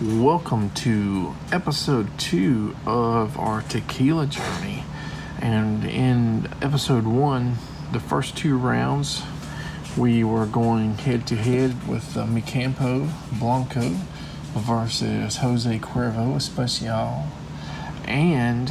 Welcome to episode 2 of our Tequila Journey. And in episode 1, the first 2 rounds, we were going head to head with Mi Campo Blanco versus Jose Cuervo especial and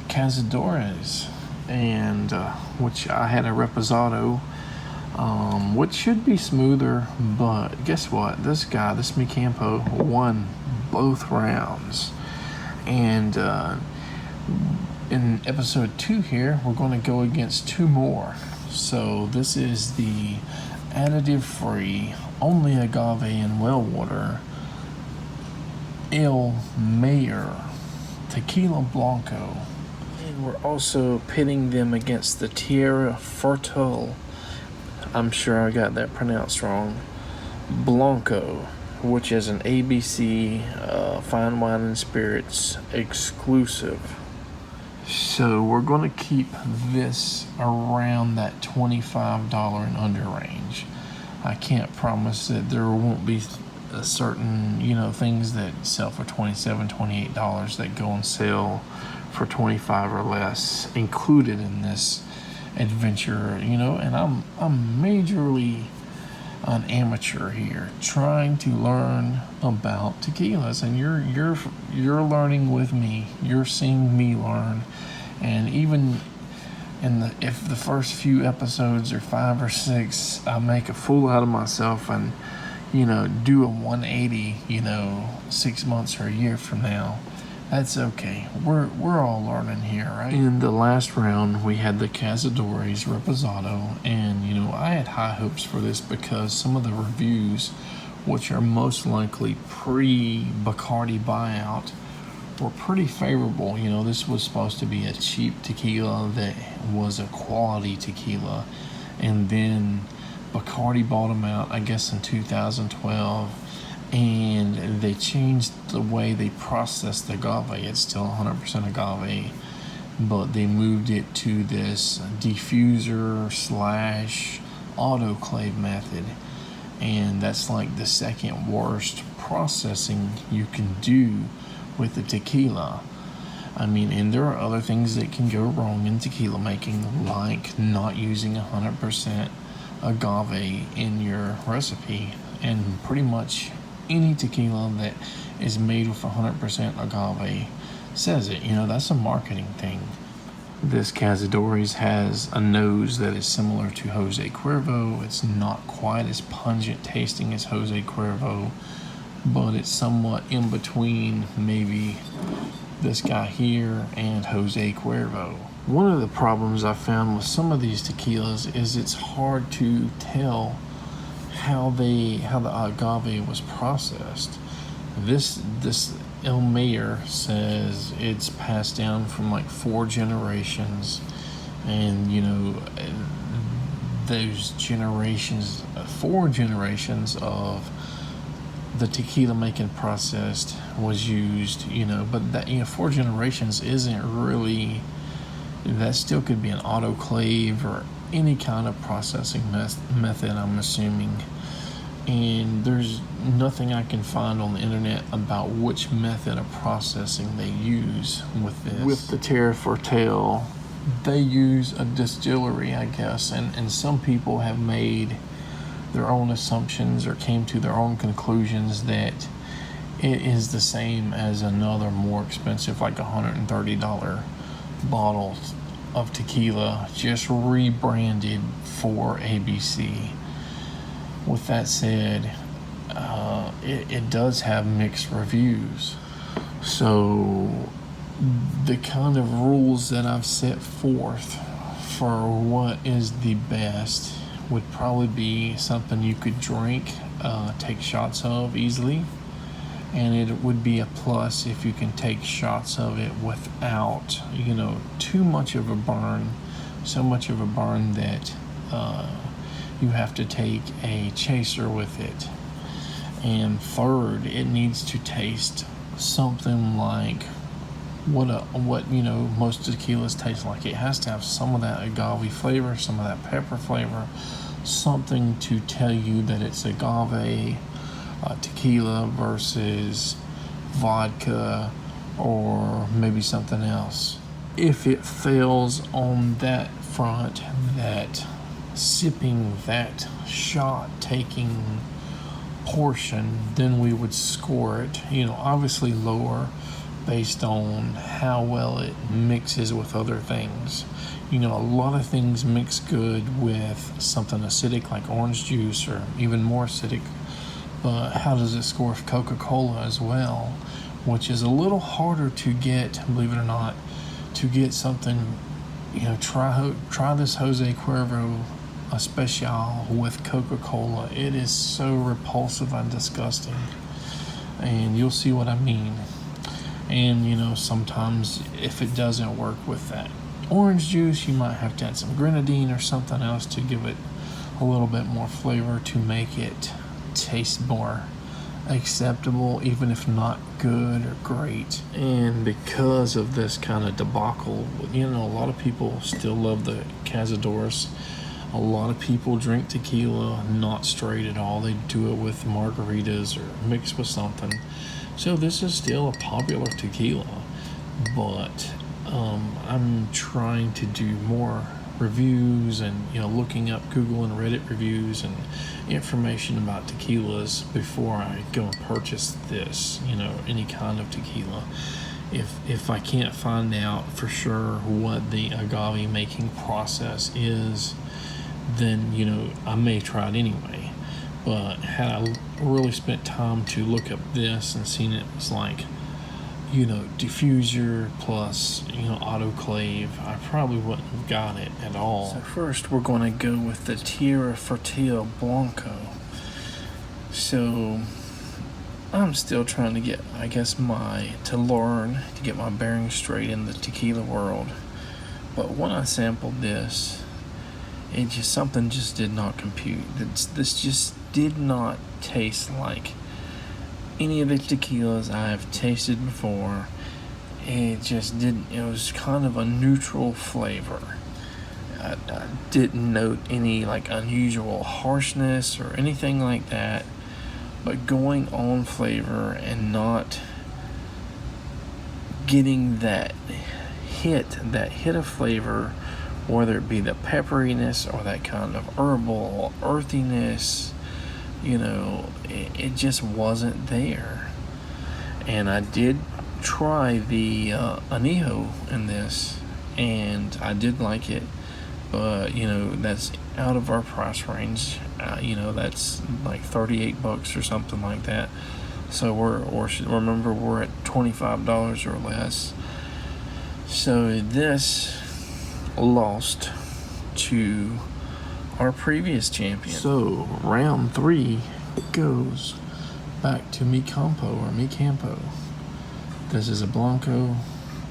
Cazadores, and which I had a reposado, which should be smoother, but guess what? This Mi Campo, won both rounds. And in episode 2 here, we're going to go against 2 more. So this is the additive-free, only agave and well water, El Mayor Tequila Blanco. And we're also pitting them against the Tierra Fertil, I'm sure I got that pronounced wrong, Blanco, which is an ABC fine wine and spirits exclusive. So we're going to keep this around that $25 and under range. I can't promise that there won't be a certain, things that sell for $27, $28 that go on sale for $25 or less included in this adventure, and I'm majorly an amateur here trying to learn about tequilas, and you're learning with me. You're seeing me learn, and even if the first few episodes or 5 or 6 I make a fool out of myself and do a 180 6 months or a year from now, that's okay. We're all learning here, right? In the last round, we had the Cazadores Reposado, and I had high hopes for this because some of the reviews, which are most likely pre-Bacardi buyout, were pretty favorable. This was supposed to be a cheap tequila that was a quality tequila, and then Bacardi bought them out, I guess, in 2012. And they changed the way they process the agave. It's still 100% agave, but they moved it to this diffuser / autoclave method, and that's like the second worst processing you can do with the tequila. And there are other things that can go wrong in tequila making, like not using 100% agave in your recipe, and pretty much any tequila that is made with 100% agave says it. That's a marketing thing. This Cazadores has a nose that is similar to Jose Cuervo. It's not quite as pungent tasting as Jose Cuervo, but it's somewhat in between maybe this guy here and Jose Cuervo. One of the problems I found with some of these tequilas is it's hard to tell how the agave was processed. This El Mayor says it's passed down from like 4 generations, and those generations, 4 generations of the tequila making process was used, but that 4 generations isn't really, that still could be an autoclave or any kind of processing method, I'm assuming. And there's nothing I can find on the internet about which method of processing they use with this. With the Tierra Fertil, they use a distillery, I guess, and some people have made their own assumptions or came to their own conclusions that it is the same as another more expensive, like $130 bottle of tequila, just rebranded for ABC. With that said, it does have mixed reviews. So the kind of rules that I've set forth for what is the best would probably be something you could drink, take shots of easily, and it would be a plus if you can take shots of it without too much of a burn, so much of a burn that you have to take a chaser with it. And third, it needs to taste something like what most tequilas taste like. It has to have some of that agave flavor, some of that pepper flavor, something to tell you that it's agave, tequila versus vodka or maybe something else. If it fails on that front, that sipping, that shot taking portion, then we would score it, obviously lower based on how well it mixes with other things. A lot of things mix good with something acidic like orange juice or even more acidic, but how does it score with Coca-Cola as well, which is a little harder to get, believe it or not, to get something. Try this Jose Cuervo especial with Coca-Cola. It is so repulsive and disgusting, and you'll see what I mean. And sometimes if it doesn't work with that orange juice, you might have to add some grenadine or something else to give it a little bit more flavor to make it taste more acceptable, even if not good or great. And because of this kind of debacle, a lot of people still love the Cazadores. A lot of people drink tequila not straight at all. They do it with margaritas or mixed with something. So this is still a popular tequila, but I'm trying to do more reviews and looking up Google and Reddit reviews and information about tequilas before I go and purchase this, any kind of tequila. If I can't find out for sure what the agave making process is, then I may try it anyway. But had I really spent time to look up this and seen it was like diffuser plus autoclave, I probably wouldn't have got it at all. So first we're going to go with the Tierra Fertil blanco. So I'm still trying to get, to learn to get my bearings straight in the tequila world. But when I sampled this, something just did not compute. This just did not taste like any of the tequilas I've tasted before. It just didn't. It was kind of a neutral flavor. I didn't note any unusual harshness or anything like that, but going on flavor and not getting that hit of flavor, whether it be the pepperiness or that kind of herbal earthiness, it just wasn't there. And I did try the añejo in this, and I did like it, but that's out of our price range. That's like $38 or something like that. So remember, we're at $25 or less. So this lost to our previous champion. So round 3 goes back to Mi Campo or Mi Campo. This is a blanco,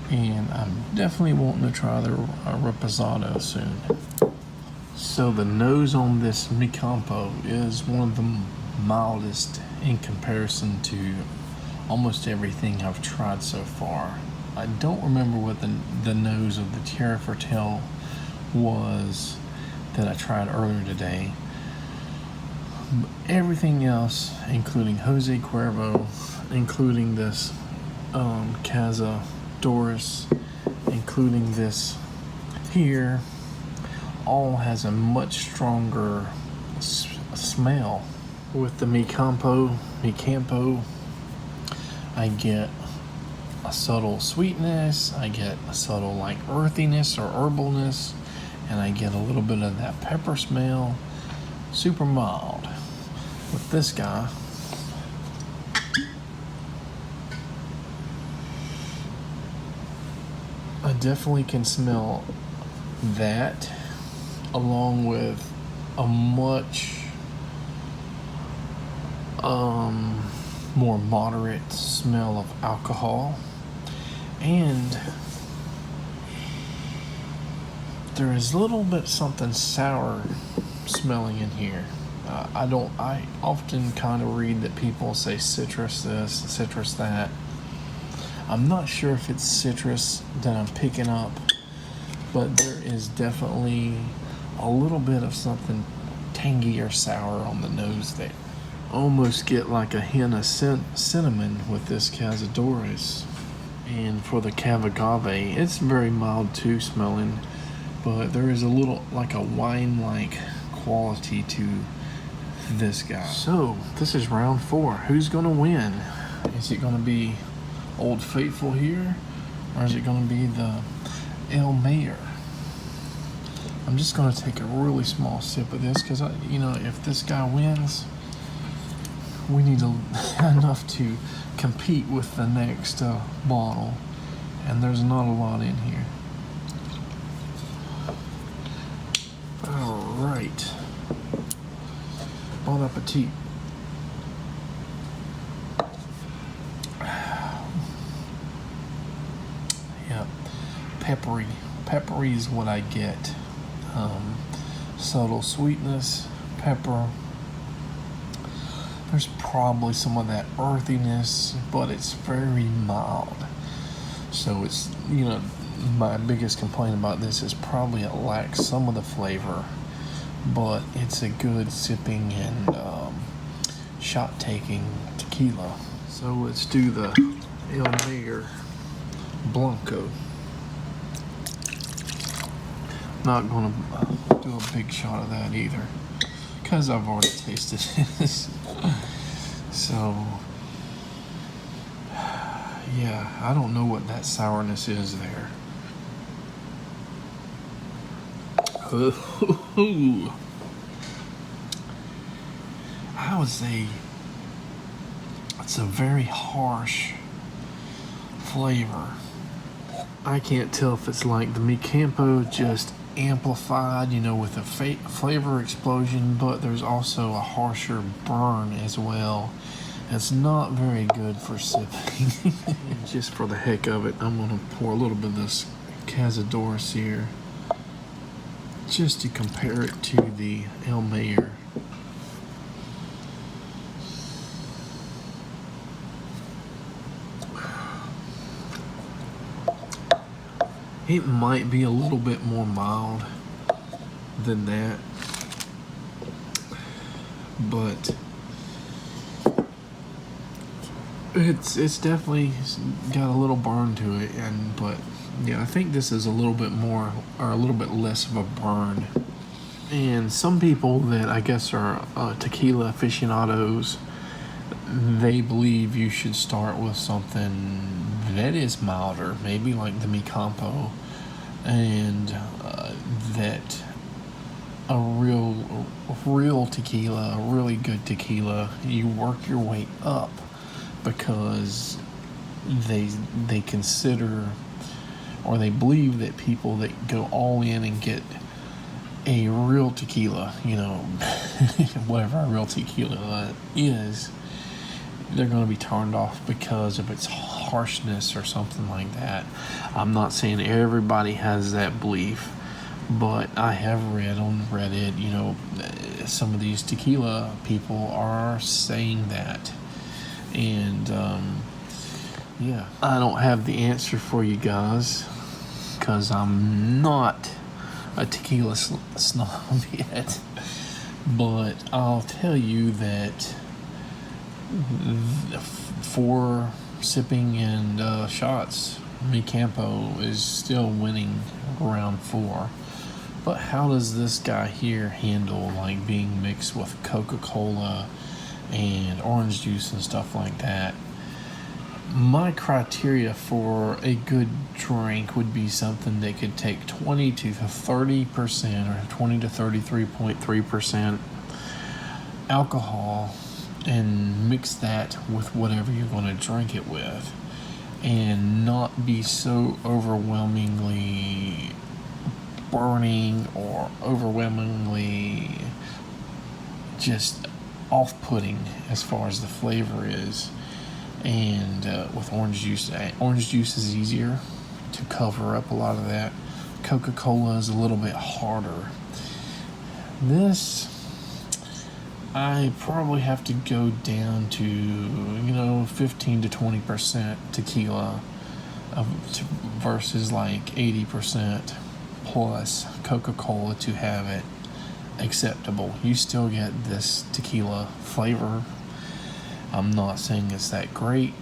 and I'm definitely wanting to try the reposado soon. So the nose on this Mi Campo is one of the mildest in comparison to almost everything I've tried so far. I don't remember what the nose of the Tierra Fertil was that I tried earlier today. But everything else, including Jose Cuervo, including this Cazadores, including this here, all has a much stronger smell. With the Mi Campo, I get a subtle sweetness, I get a subtle earthiness or herbalness, and I get a little bit of that pepper smell, super mild. With this guy, I definitely can smell that, along with a much more moderate smell of alcohol, and there is a little bit something sour smelling in here. I often kind of read that people say citrus this, citrus that. I'm not sure if it's citrus that I'm picking up, but there is definitely a little bit of something tangy or sour on the nose there. almost get like a hint of cinnamon with this Cazadores. And for the agave, it's very mild too smelling, but there is a little like a wine-like quality to this guy. So this is round 4. Who's gonna win? Is it gonna be Old Faithful here, or is it gonna be the El Mayor? I'm just gonna take a really small sip of this because if this guy wins, we need enough to compete with the next bottle, and there's not a lot in here. All right, bon appetit. Yeah, peppery is what I get. Subtle sweetness, pepper. There's probably some of that earthiness, but it's very mild. So it's, my biggest complaint about this is probably it lacks some of the flavor, but it's a good sipping and shot taking tequila. So let's do the El Mayor Blanco. Not gonna do a big shot of that either, because I've already tasted this. So yeah, I don't know what that sourness is there. I would say it's a very harsh flavor. I can't tell if it's like the Mi Campo just amplified, with a flavor explosion, but there's also a harsher burn as well. It's not very good for sipping. Just for the heck of it, I'm gonna pour a little bit of this Cazadores here, just to compare it to the El Mayor. It might be a little bit more mild than that, but it's definitely got a little burn to it, but yeah, I think this is a little bit more, or a little bit less of a burn. And some people that I guess are tequila aficionados, they believe you should start with something that is milder, maybe like the Mi Campo, and that a real tequila, a really good tequila, you work your way up, because they consider, or they believe that people that go all in and get a real tequila, whatever a real tequila is, they're going to be turned off because of its harshness or something like that. I'm not saying everybody has that belief, but I have read on Reddit, some of these tequila people are saying that. And yeah, I don't have the answer for you guys, because I'm not a tequila snob yet. But I'll tell you that for sipping and shots, Mi Campo is still winning round 4. But how does this guy here handle like being mixed with Coca-Cola and orange juice and stuff like that? My criteria for a good drink would be something that could take 20 to 30% or 20 to 33.3% alcohol and mix that with whatever you're going to drink it with, and not be so overwhelmingly burning or overwhelmingly just off-putting as far as the flavor is. And with orange juice is easier to cover up a lot of that. Coca-Cola is a little bit harder. This, I probably have to go down to 15 to 20% tequila versus like 80% plus Coca-Cola to have it acceptable. You still get this tequila flavor I'm not saying it's that great.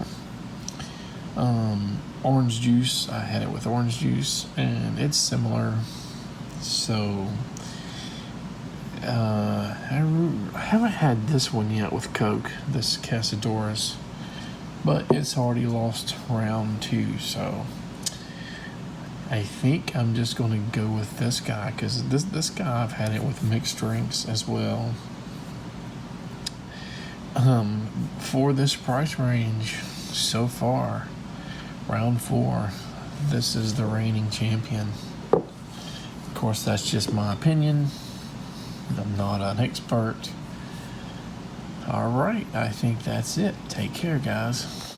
Orange juice, I had it with orange juice, and it's similar. So, I haven't had this one yet with Coke, this Cazadores, but it's already lost round 2, so I think I'm just going to go with this guy, because this guy, I've had it with mixed drinks as well. For this price range so far, round 4, this is the reigning champion. Of course, that's just my opinion. I'm not an expert. All right, I think that's it. Take care, guys.